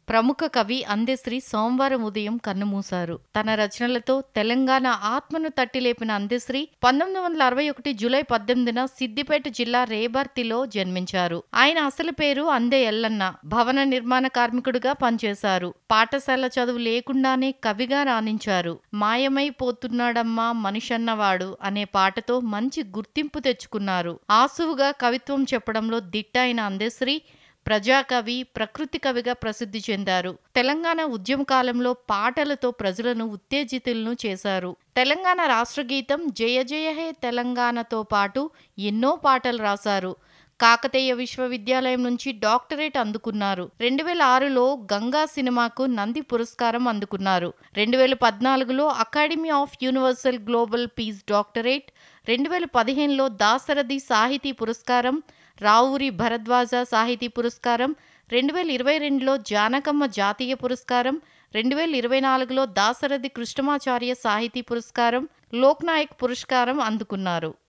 ప్రముఖ కవి అందెశ్రీ సోమవారం ఉదయం కన్నుమూశారు. తన రచనలతో తెలంగాణ ఆత్మను తట్టిలేపిన అందెశ్రీ 1961 జూలై 18న సిద్దిపేట జిల్లా రేబర్తిలో జన్మించారు. ఆయన అసలు పేరు అందె ఎల్లన్న. భవన నిర్మాణ కార్మికుడిగా పనిచేశారు. పాఠశాల చదువు లేకుండానే కవిగా రాణించారు. మాయమై పోతున్నాడమ్మా మనిషన్నవాడు అనే పాటతో మంచి గుర్తింపు తెచ్చుకున్నారు. ఆసువుగా కవిత్వం చెప్పడంలో దిట్ట అయిన అందెశ్రీ ప్రజాకవి, ప్రకృతి కవిగా ప్రసిద్ధి చెందారు. తెలంగాణ ఉద్యమ కాలంలో పాటలతో ప్రజలను ఉత్తేజితులను చేశారు. తెలంగాణ రాష్ట్ర గీతం జయ జయ హే తెలంగాణతో పాటు ఎన్నో పాటలు రాశారు. కాకతీయ విశ్వవిద్యాలయం నుంచి డాక్టరేట్ అందుకున్నారు. 2006లో గంగా సినిమాకు నంది పురస్కారం అందుకున్నారు. 2014లో academy of universal global peace doctorate, 2015లో దాశరథి సాహితీ పురస్కారం, రావూరి భరద్వాజ సాహితీ పురస్కారం, 2022లో జానకమ్మ జాతీయ పురస్కారం, 2024లో దాశరథి కృష్ణమాచార్య సాహితీ పురస్కారం, లోక్నాయక్ పురస్కారం అందుకున్నారు.